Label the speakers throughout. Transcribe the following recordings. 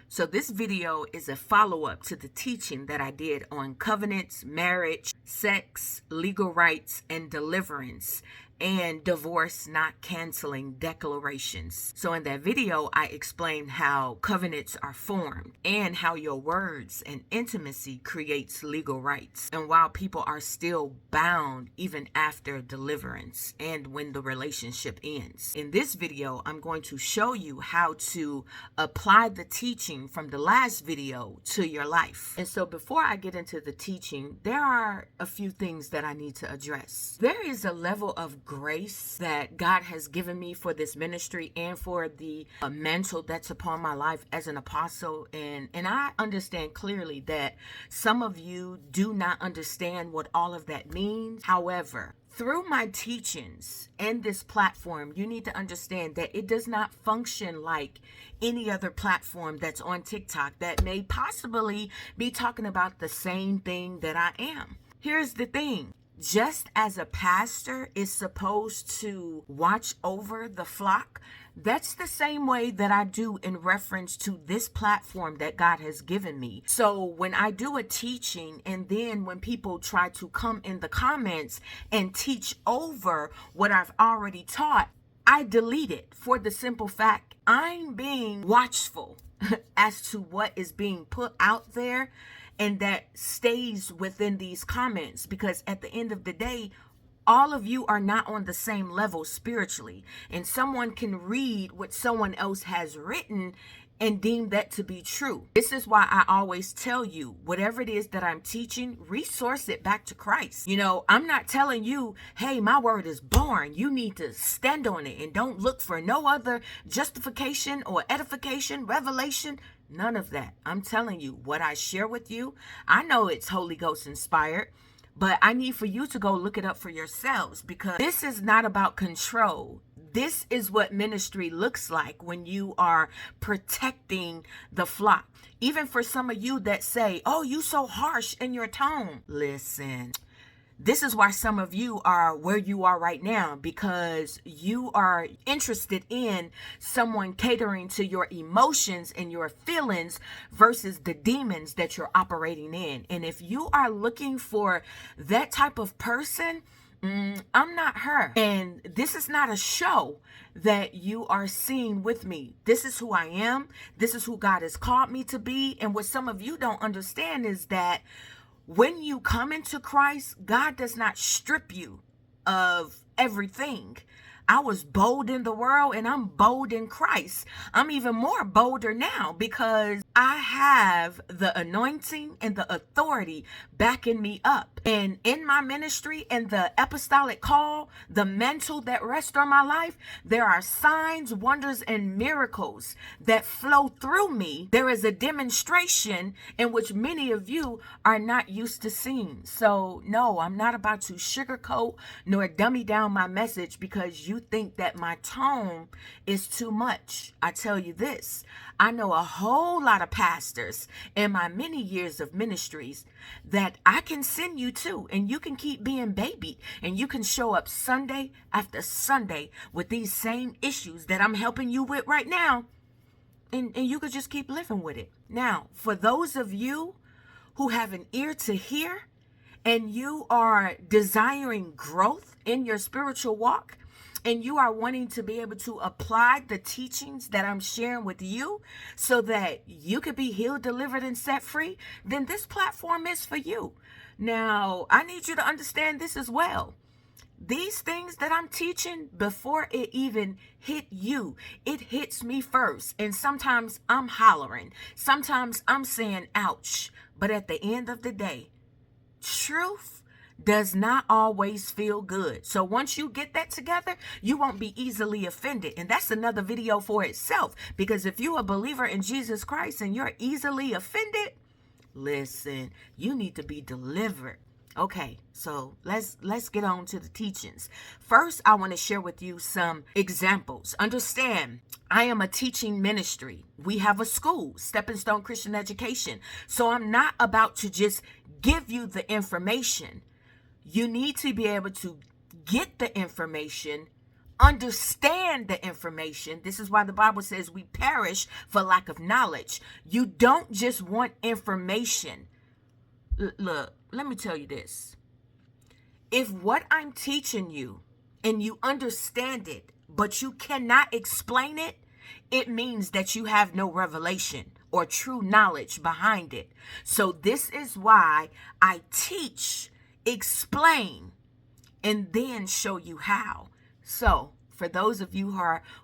Speaker 1: So this video is a follow-up to the teaching that I did on covenants, marriage, sex, legal rights, and deliverance, and divorce not canceling declarations. So in that video, I explained how covenants are formed and how your words and intimacy creates legal rights. And while people are still bound even after deliverance and when the relationship ends. In this video, I'm going to show you how to apply the teaching from the last video to your life. And so before I get into the teaching, there are a few things that I need to address. There is a level of grace that God has given me for this ministry and for the mantle that's upon my life as an apostle. And I understand clearly that some of you do not understand what all of that means. However, through my teachings and this platform, you need to understand that it does not function like any other platform that's on TikTok that may possibly be talking about the same thing that I am. Here's the thing. Just as a pastor is supposed to watch over the flock, that's the same way that I do in reference to this platform that God has given me. So when I do a teaching and then when people try to come in the comments and teach over what I've already taught, I delete it for the simple fact I'm being watchful as to what is being put out there and that stays within these comments, because at the end of the day, all of you are not on the same level spiritually, and someone can read what someone else has written and deem that to be true. This is why I always tell you, whatever it is that I'm teaching, resource it back to Christ. You know, I'm not telling you, hey, my word is born. You need to stand on it and don't look for no other justification or edification, revelation. None of that. I'm telling you what I share with you. I know it's Holy Ghost inspired, but I need for you to go look it up for yourselves, because this is not about control. This is what ministry looks like when you are protecting the flock. Even for some of you that say, oh, you so harsh in your tone. Listen. This is why some of you are where you are right now, because you are interested in someone catering to your emotions and your feelings versus the demons that you're operating in. And if you are looking for that type of person, I'm not her. And this is not a show that you are seeing with me. This is who I am. This is who God has called me to be. And what some of you don't understand is that when you come into Christ, God does not strip you of everything. I was bold in the world and I'm bold in Christ. I'm even more bolder now because I have the anointing and the authority backing me up. And in my ministry and the apostolic call, the mantle that rests on my life, there are signs, wonders, and miracles that flow through me. There is a demonstration in which many of you are not used to seeing. So no, I'm not about to sugarcoat nor dummy down my message because you think that my tone is too much. I tell you this, I know a whole lot of pastors in my many years of ministries that I can send you to, and you can keep being babied, and you can show up Sunday after Sunday with these same issues that I'm helping you with right now, and you could just keep living with it. Now, for those of you who have an ear to hear and you are desiring growth in your spiritual walk, and you are wanting to be able to apply the teachings that I'm sharing with you so that you could be healed, delivered, and set free, then this platform is for you. Now, I need you to understand this as well. These things that I'm teaching, before it even hit you, it hits me first. And sometimes I'm hollering. Sometimes I'm saying, ouch. But at the end of the day, truth does not always feel good. So once you get that together, you won't be easily offended. And that's another video for itself. Because if you're a believer in Jesus Christ and you're easily offended, listen, you need to be delivered. Okay, so let's get on to the teachings. First, I want to share with you some examples. Understand, I am a teaching ministry. We have a school, Stepping Stone Christian Education. So I'm not about to just give you the information. You need to be able to get the information, understand the information. This is why the Bible says we perish for lack of knowledge. You don't just want information. Look, let me tell you this. If what I'm teaching you and you understand it, but you cannot explain it, it means that you have no revelation or true knowledge behind it. So this is why I teach, explain, and then show you how. So for those of you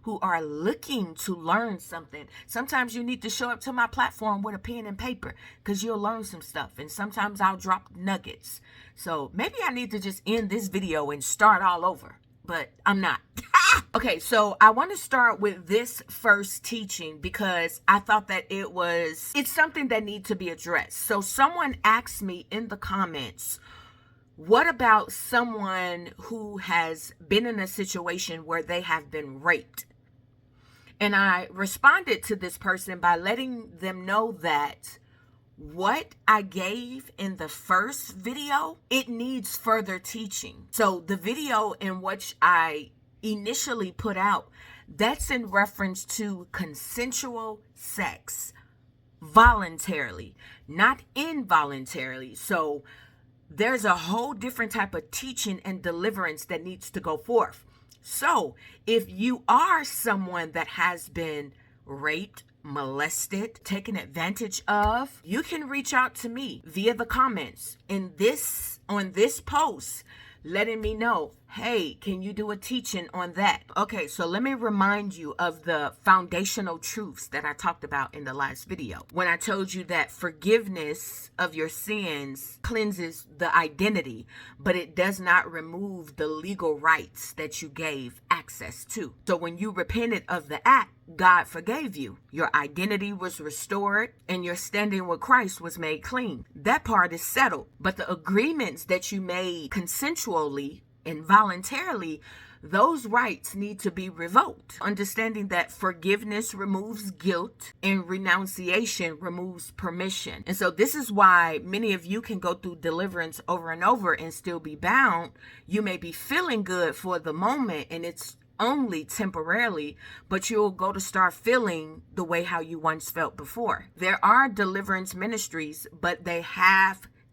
Speaker 1: who are looking to learn something, sometimes you need to show up to my platform with a pen and paper, because you'll learn some stuff. And sometimes I'll drop nuggets. So maybe I need to just end this video and start all over, but I'm not. Okay, so I want to start with this first teaching because I thought that it's something that needs to be addressed. So someone asked me in the comments, what about someone who has been in a situation where they have been raped? And I responded to this person by letting them know that what I gave in the first video, it needs further teaching. So the video in which I initially put out, that's in reference to consensual sex, voluntarily, not involuntarily. So there's a whole different type of teaching and deliverance that needs to go forth. So if you are someone that has been raped, molested, taken advantage of, you can reach out to me via the comments on this post, letting me know, hey, can you do a teaching on that? Okay, so let me remind you of the foundational truths that I talked about in the last video. When I told you that forgiveness of your sins cleanses the identity, but it does not remove the legal rights that you gave access to. So when you repented of the act, God forgave you. Your identity was restored and your standing with Christ was made clean. That part is settled. But the agreements that you made consensually and voluntarily, those rights need to be revoked. Understanding that forgiveness removes guilt and renunciation removes permission. And so this is why many of you can go through deliverance over and over and still be bound. You may be feeling good for the moment and it's only temporarily, but you'll go to start feeling the way how you once felt before. There are deliverance ministries, but they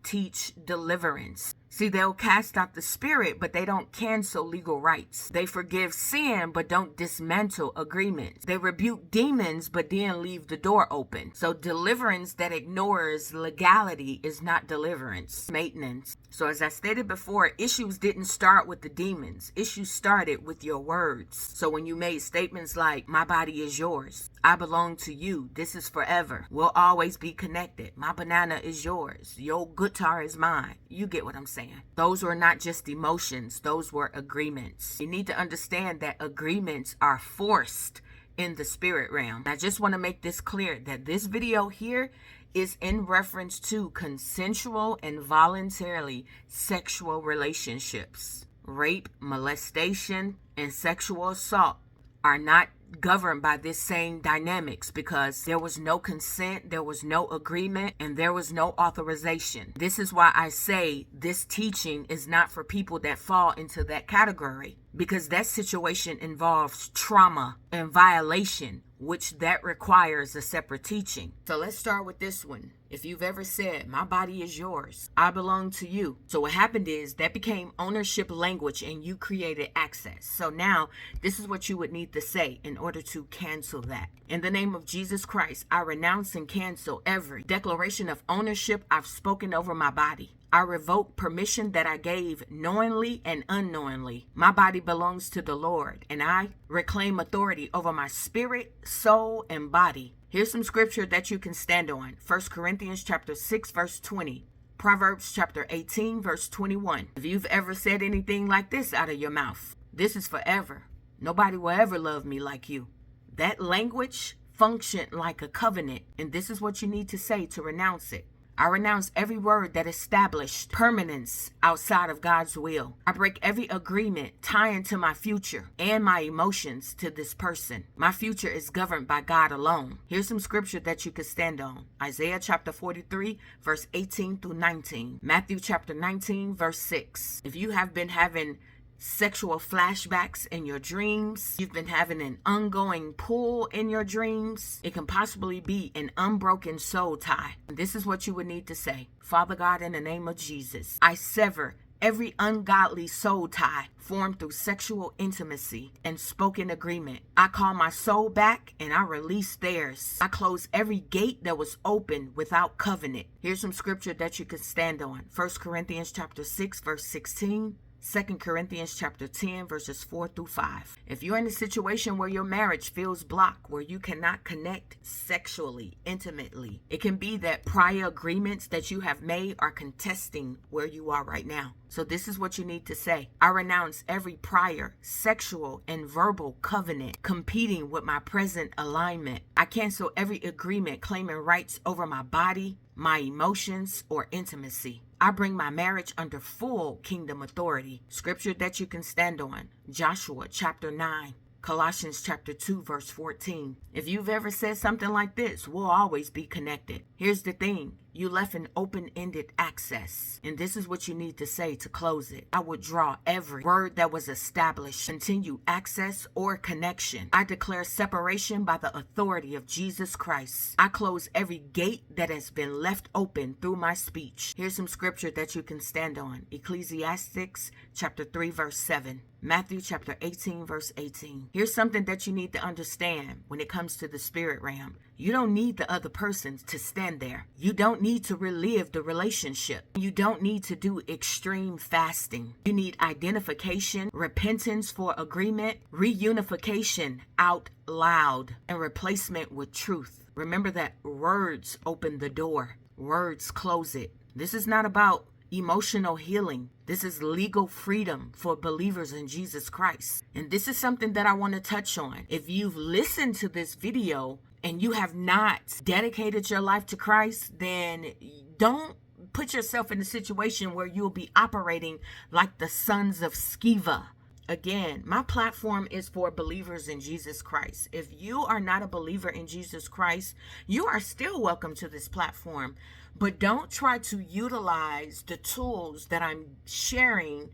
Speaker 1: teach deliverance. See, they'll cast out the spirit, but they don't cancel legal rights. They forgive sin, but don't dismantle agreements. They rebuke demons, but then leave the door open. So deliverance that ignores legality is not deliverance, maintenance. So as I stated before, issues didn't start with the demons. Issues started with your words. So when you made statements like, my body is yours, I belong to you, this is forever, we'll always be connected, my banana is yours, your guitar is mine. You get what I'm saying. Those were not just emotions, those were agreements. You need to understand that agreements are forced in the spirit realm. I just want to make this clear that this video here is in reference to consensual and voluntarily sexual relationships. Rape, molestation, and sexual assault are not governed by this same dynamics because there was no consent, there was no agreement, and there was no authorization. This is why I say this teaching is not for people that fall into that category, because that situation involves trauma and violation, which that requires a separate teaching. So let's start with this one. If you've ever said, my body is yours, I belong to you. So what happened is that became ownership language and you created access. So now this is what you would need to say in order to cancel that. In the name of Jesus Christ, I renounce and cancel every declaration of ownership I've spoken over my body. I revoke permission that I gave knowingly and unknowingly. My body belongs to the Lord, and I reclaim authority over my spirit, soul, and body. Here's some scripture that you can stand on. 1 Corinthians chapter 6, verse 20. Proverbs chapter 18, verse 21. If you've ever said anything like this out of your mouth, this is forever. Nobody will ever love me like you. That language functioned like a covenant, and this is what you need to say to renounce it. I renounce every word that established permanence outside of God's will. I break every agreement tying to my future and my emotions to this person. My future is governed by God alone. Here's some scripture that you can stand on. Isaiah chapter 43, verse 18 through 19. Matthew chapter 19, verse 6. If you have been having sexual flashbacks in your dreams. You've been having an ongoing pull in your dreams. It can possibly be an unbroken soul tie. And this is what you would need to say. Father God, in the name of Jesus, I sever every ungodly soul tie formed through sexual intimacy and spoken agreement. I call my soul back and I release theirs. I close every gate that was open without covenant. Here's some scripture that you can stand on. 1 Corinthians chapter 6, verse 16. 2 Corinthians chapter 10, verses 4 through 5. If you're in a situation where your marriage feels blocked, where you cannot connect sexually, intimately, it can be that prior agreements that you have made are contesting where you are right now. So this is what you need to say. I renounce every prior sexual and verbal covenant competing with my present alignment. I cancel every agreement claiming rights over my body, my emotions, or intimacy. I bring my marriage under full kingdom authority. Scripture that you can stand on. Joshua chapter 9. Colossians chapter 2, verse 14. If you've ever said something like this, we'll always be connected. Here's the thing. You left an open-ended access. And this is what you need to say to close it. I withdraw every word that was established, continue access or connection. I declare separation by the authority of Jesus Christ. I close every gate that has been left open through my speech. Here's some scripture that you can stand on. Ecclesiastes chapter 3, verse 7. Matthew chapter 18, verse 18. Here's something that you need to understand when it comes to the spirit realm. You don't need the other person to stand there. You don't need to relive the relationship. You don't need to do extreme fasting. You need identification, repentance for agreement, reunification out loud, and replacement with truth. Remember that words open the door. Words close it. This is not about emotional healing. This is legal freedom for believers in Jesus Christ. And this is something that I want to touch on. If you've listened to this video and you have not dedicated your life to Christ, then don't put yourself in a situation where you'll be operating like the sons of Sceva. Again, my platform is for believers in Jesus Christ. If you are not a believer in Jesus Christ, you are still welcome to this platform. But don't try to utilize the tools that I'm sharing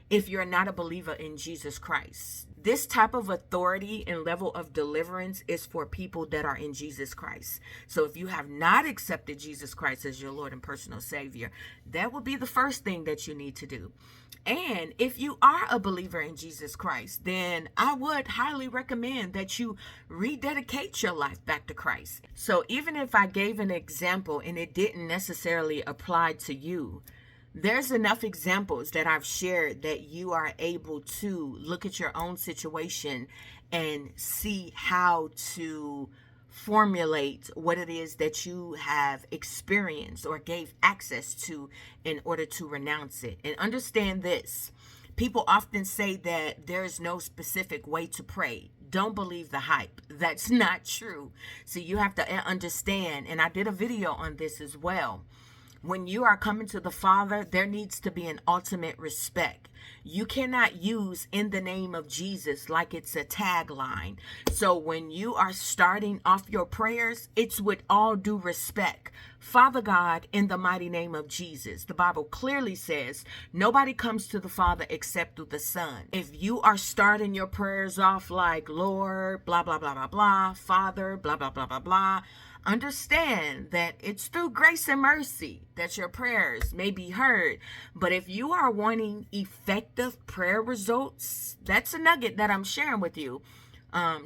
Speaker 1: if you're not a believer in Jesus Christ. This type of authority and level of deliverance is for people that are in Jesus Christ. So if you have not accepted Jesus Christ as your Lord and personal Savior, that will be the first thing that you need to do. And if you are a believer in Jesus Christ, then I would highly recommend that you rededicate your life back to Christ. So even if I gave an example and it didn't necessarily apply to you, there's enough examples that I've shared that you are able to look at your own situation and see how to formulate what it is that you have experienced or gave access to in order to renounce it. And understand this. People often say that there's no specific way to pray. Don't believe the hype. That's not true. So you have to understand, and I did a video on this as well. When you are coming to the Father, there needs to be an ultimate respect. You cannot use in the name of Jesus like it's a tagline. So when you are starting off your prayers, it's with all due respect. Father God, in the mighty name of Jesus. The Bible clearly says nobody comes to the Father except through the Son. If you are starting your prayers off like Lord, blah, blah, blah, blah, blah, Father, blah, blah, blah, blah, blah, understand that it's through grace and mercy that your prayers may be heard. But if you are wanting effective prayer results, that's a nugget that I'm sharing with you.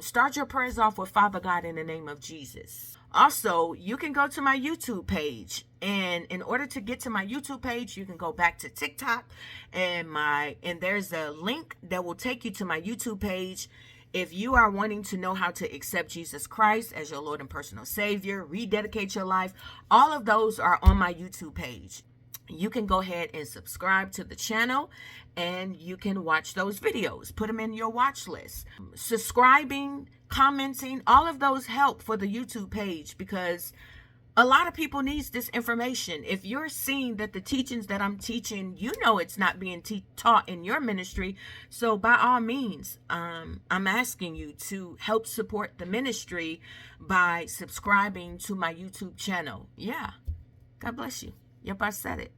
Speaker 1: Start your prayers off with Father God in the name of Jesus. Also, you can go to my YouTube page, and in order to get to my YouTube page, you can go back to TikTok and there's a link that will take you to my YouTube page. If you are wanting to know how to accept Jesus Christ as your Lord and personal Savior, rededicate your life, all of those are on my YouTube page. You can go ahead and subscribe to the channel and you can watch those videos. Put them in your watch list. Subscribing, commenting, all of those help for the YouTube page because a lot of people need this information. If you're seeing that the teachings that I'm teaching, you know it's not being taught in your ministry. So by all means, I'm asking you to help support the ministry by subscribing to my YouTube channel. Yeah. God bless you. Yep, I said it.